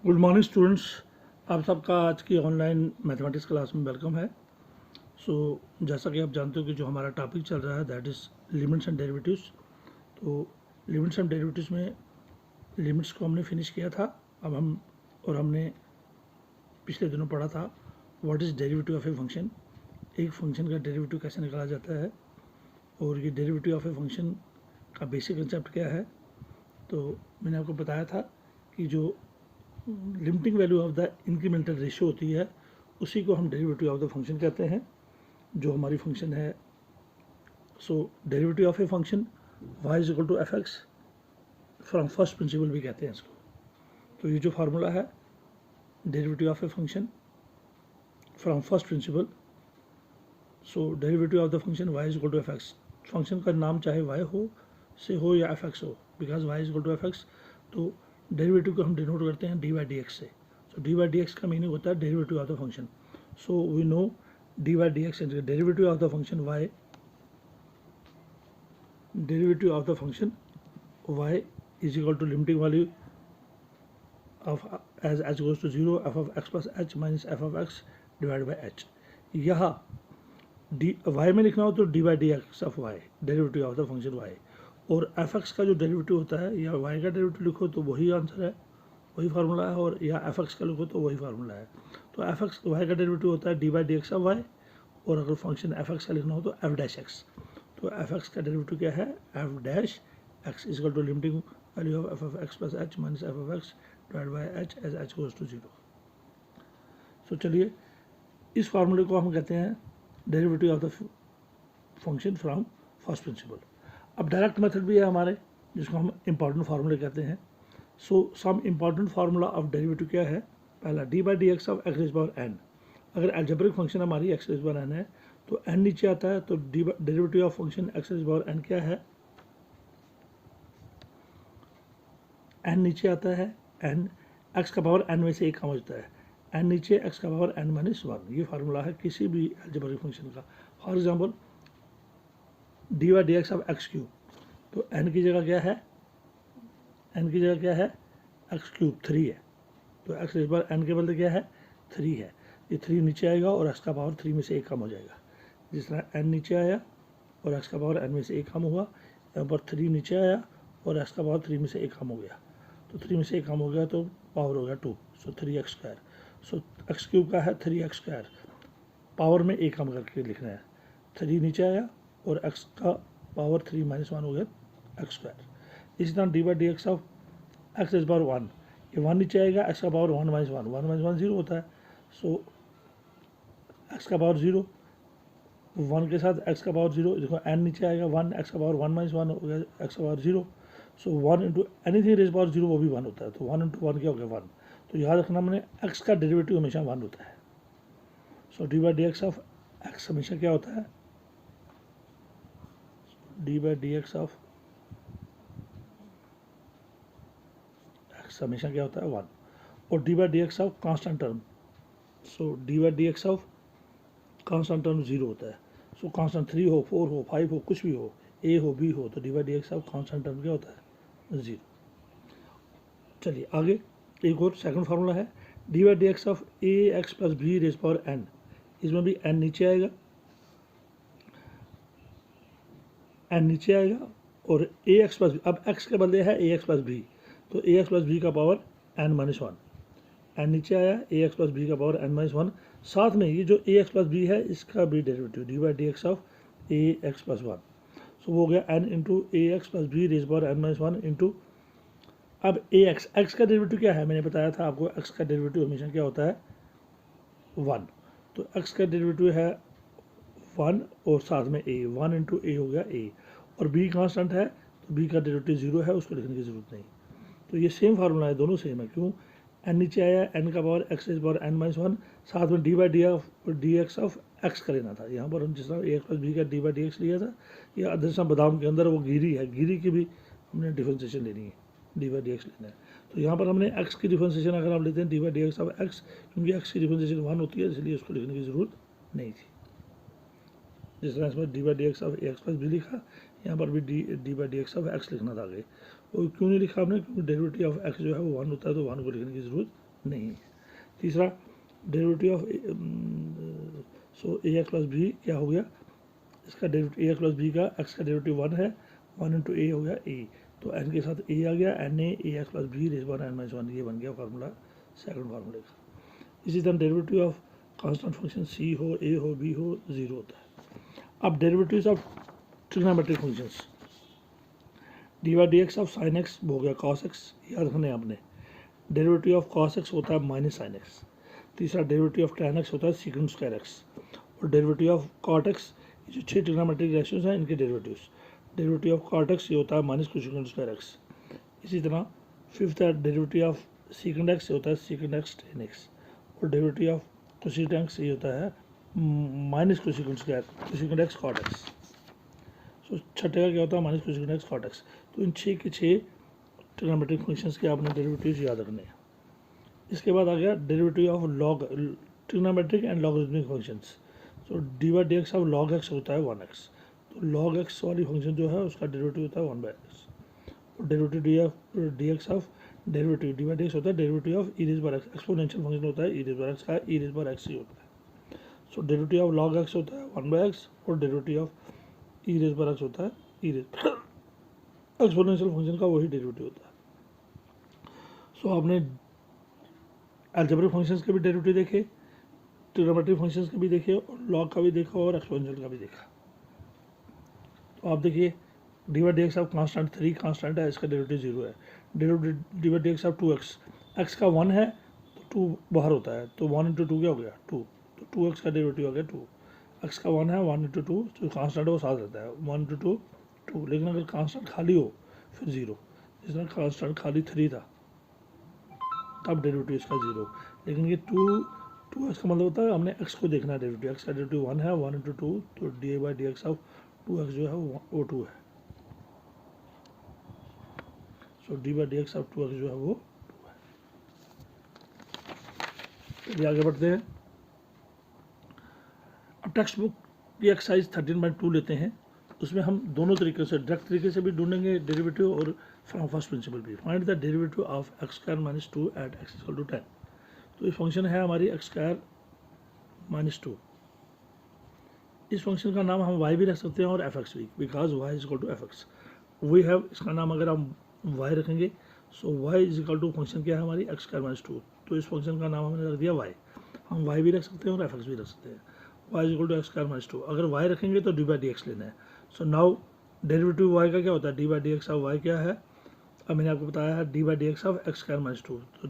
Good morning students, आप सबका आज की ऑनलाइन मैथमेटिक्स क्लास में वेलकम है। जैसा कि आप जानते हो कि जो हमारा टॉपिक चल रहा है that is limits and derivatives. तो लिमिट्स एंड डेरिवेटिव्स में लिमिट्स को हमने फिनिश किया था। अब हमने पिछले दिनों पढ़ा था what is derivative of a function, एक फंक्शन का डेरिवेटिव कैसे निकाला जाता है, और ये डेरिवेटिव ऑफ ए फंक्शन का बेसिक कंसेप्ट क्या है। तो मैंने आपको बताया था कि जो limiting value of the incremental ratio होती है उसी को हम डेरिवेटिव ऑफ द फंक्शन कहते हैं, जो हमारी फंक्शन है। So derivative of a function y is equal to f x from first principle भी कहते हैं इसको। तो ये जो फार्मूला है derivative of a function from first principle, so derivative of the function y is equal to f x. Function का नाम चाहे y हो या एफ एक्स हो, because y is equal to f x, तो डेरिवेटिव को हम डिनोट करते हैं डी बाई डी एक्स से। So D by D X का मीनिंग होता है derivative of the function. So we know D by D X derivative of the function Y, derivative of the function Y is equal to limiting value of as H goes to zero F of X plus H minus F of X divide by H. यहाँ D Y में लिखना हो तो D by D x of Y, derivative of the function Y, और F X का जो derivative होता है या वाई का डेरिवेटिव लिखो तो वही आंसर है, वही फार्मूला है, और या एफ एक्स का लिखो तो वही फार्मूला है। तो एफ एक्स वाई का डेरिवेटिव होता है D by D x of Y, और अगर फंक्शन एफ एक्स का लिखना हो तो एफ डैश एक्स। तो एफ एक्स का डेरिवेटिव क्या है, F dash X is equal to limiting value of F of X plus H minus F of X divide by H as H goes to zero. तो चलिए इस फार्मूले को हम कहते हैं derivative of the function from first principle. अब direct method भी है हमारे जिसको हम इम्पॉर्टेंट फार्मूले कहते हैं। So some important formula of derivative क्या है, पहला d by D x of x is power n. अगर एल्जेब्रिक फंक्शन हमारी एक्स इज पावर एन है तो एन नीचे आता है, तो derivative of function x is power n क्या है, एन नीचे आता है, एन एक्स का पावर एन में से एक कम हो जाता है, एन नीचे एक्स का पावर एन माइनस वन। ये फार्मूला है किसी भी एल्जेब्रिक फंक्शन का। For example D by D x of x cube, तो एन की जगह क्या है, एन की जगह क्या है, एक्स क्यूब 3 है, तो एक्स इस बार एन के बदले क्या है 3 है। ये 3 नीचे आएगा और एक्स का पावर 3 में से एक कम हो जाएगा। जिस तरह एन नीचे आया और एक्स का पावर एन में से एक कम हुआ, यहाँ पर 3 नीचे आया और एक्स का पावर 3 में से एक कम हो गया, तो 3 में से एक कम हो गया तो पावर हो गया 2, सो 3x स्क्वायर। सो एक्स क्यूब का है 3x स्क्वायर, पावर में एक कम करके लिखना है। 3 नीचे आया और एक्स का पावर 3 माइनस 1 हो गया एक्स स्क्वायर। इसी तरह D by D x of x is power 1, ये 1 नीचे आएगा, एक्स का पावर 1 माइनस 1 0 होता है। सो एक्स का पावर 0, 1 के साथ एक्स का पावर 0, देखो एन नीचे आएगा 1, एक्स का पावर 1 माइनस 1 हो गया एक्स का पावर 0। सो 1 इंटू एनीथिंग रेज पावर 0 वो भी 1 होता है, तो 1 इंटू 1 क्या हो गया 1। तो याद रखना मैंने एक्स का डेरिवेटिव हमेशा 1 होता है। So D by D x of x हमेशा क्या होता है, D by D x of x हमेशा क्या होता है 1, और d by D x of constant term, so D by D x of constant term 0 होता है। सो कांस्टेंट 3 हो 4 हो 5 हो कुछ भी हो, ए हो बी हो, तो D by D x of constant term क्या होता है 0। चलिए आगे एक और सेकंड फार्मूला है D by D x of A x plus B raise power N. इसमें भी एन नीचे आएगा, एन नीचे आएगा और ए एक्स प्लस बी, अब एक्स के बदले है ए एक्स प्लस बी, तो ए एक्स प्लस बी का पावर एन माइनस 1, एन नीचे आया, ए एक्स प्लस बी का पावर एन माइनस 1, साथ में ये जो ए एक्स प्लस बी है इसका भी derivative d by D x of A x plus 1। So वो हो गया n into a x plus B raise power N minus 1 into, अब ए एक्स का डेरिवेटिव क्या है, मैंने बताया था आपको एक्स का डेरिवेटिव हमेशा क्या होता है 1, तो एक्स का डेरिवेटिव है 1 और साथ में ए, 1 इंटू ए हो गया ए, और बी कांस्टेंट है तो बी का डेरिवेटिव 0 है, उसको लिखने की जरूरत नहीं। तो ये सेम फार्मूला है, दोनों सेम है। क्यों, एन नीचे आया, एन का power X is power N minus 1, साथ में D by D x of X का लेना था। यहाँ पर हम जिस तरह ए एक्स प्लस बी का डी बाई डी एक्स लिया था, या अदरसा बादाम के अंदर वो गिरी है, गिरी की भी हमने डिफ्रेंसिएशन लेनी है, डी बाई डी एक्स लेना है। तो यहाँ पर हमने एक्स की डिफ्रेंसिएशन अगर आप लेते हैं D by D x of x, क्योंकि एक्स की डिफ्रेंसिएशन 1 होती है इसलिए उसको लिखने की जरूरत नहीं थी। जिस तरह इसमें D by D x of A x plus B लिखा, यहाँ पर भी D by D x of X लिखना था आगे। वो क्यों नहीं लिखा हमने, क्योंकि डेरिवेटिव ऑफ एक्स जो है वो 1 होता है, तो 1 को लिखने की जरूरत नहीं। तीसरा derivative of so A x plus B क्या हो गया, इसका derivative A x plus B का एक्स का डेरिवेटिव 1 है, 1 इंटू ए हो गया ए, तो एन के साथ ए आ गया, N A x plus B raise one N minus one, ये बन गया फार्मूला सेकंड फार्मूले का। इसी तरह derivative of constant function C हो, ए हो, बी हो, जीरो होता है। अब derivatives of trigonometric functions, D by D x of sine X हो गया कॉस एक्स, याद रखना है आपने। डेरिवेटिव ऑफ कॉस एक्स होता है माइनस साइन एक्स। तीसरा डेरिवेटिव ऑफ टैन एक्स होता है सीकेंड स्क्वायर एक्स। और डेरिवेटिव ऑफ कॉट एक्स, जो 6 ट्रिग्नोमेट्रिक रेशियोज हैं इनके derivatives, derivative of cot X ये होता है माइनस कोसेकेंड स्क्वायर एक्स। इसी तरह फिफ्थ है डेरिवेटिव ऑफ सीकेंड एक्स, ये होता है सीकेंड एक्स टेन एक्स। और डेरिवेटिव ऑफ कोसेकेंड एक्स ये होता है minus cosecant square cosecant x cot x. So छठे का क्या होता है minus cosecant x cot x. तो इन 6 के 6 ट्रिग्नोमेट्रिक फंक्शंस के आपने डेरिवेटिव्स याद रखने हैं। इसके बाद आ गया derivative of log trigonometric and logarithmic functions. तो D by D x of log x होता है 1x, तो लॉग एक्स वाली फंक्शन जो है उसका डेरिवेटिव होता है 1/x। और derivative d x of derivative d by D x होता है derivative of e raise by x, exponential function होता है ई रेज़ बाय एक्स का, ई रेज़ बाय एक्स ही होता है। So derivative of log x होता है 1/x और derivative of e raise by x होता है ई रेज़ एक्सपोनेंशियल फंक्शन का वही डेरिवेटिव होता है। सो आपने अलजेब्रिक फंक्शंस के भी डेरिवेटिव देखे, ट्रिग्नोमेट्रिक फंक्शंस के भी देखे, और लॉग का भी देखा और एक्सपोनेंशियल का भी देखा। तो आप देखिए D by D x of constant 3 constant है, इसका डेरिवेटिव 0 है। Derivative d by D x of 2x, x का 1 है तो 2 बाहर होता है, तो 1 इंटू 2 क्या हो गया 2, तो 2x का डेरिवेटिव हो गया 2। एक्स का 1 है, 1 इंटू 2 जो कांस्टेंट है वो साथ रहता है, 1 इंटू 2 2। लेकिन अगर कांस्टेंट खाली हो फिर 0, जिस तरह कांस्टेंट खाली 3 था तब डेरिवेटिव इसका 0। लेकिन ये 2x का मतलब होता है हमने x को देखना है डेरिवेटिव, x का डेरिवेटिव 1 है, 1 इंटू 2, तो D by D x of 2x जो है वो 2 है। So D by D x of 2x जो है वो 2 है। चलिए आगे बढ़ते हैं। अब टेक्स्ट बुक की एक्सरसाइज 13.2 लेते हैं। उसमें हम दोनों तरीके से, डायरेक्ट तरीके से भी ढूंढेंगे डेरिवेटिव और फ्रॉम फर्स्ट प्रिंसिपल भी। Find the derivative of x square minus 2 at x equal to 10। तो ये फंक्शन है हमारी एक्स स्क्वायर माइनस 2। इस फंक्शन का नाम हम y भी रख सकते हैं और एफ एक्स भी, because y is equal to f x. We have इसका नाम अगर हम y रखेंगे, so y is equal to function क्या है हमारी एक्स स्क्वायर माइनस 2, तो इस फंक्शन का नाम हमने रख दिया y। हम y भी रख सकते हैं और एफ एक्स भी रख सकते हैं। y is equal to x square minus 2, अगर y रखेंगे तो डी बाई डी एक्स लेना है। सो नाउ डेरिवेटिव y का क्या होता है, D by D x of y क्या है, अब मैंने आपको बताया है D by D x of x square minus 2। तो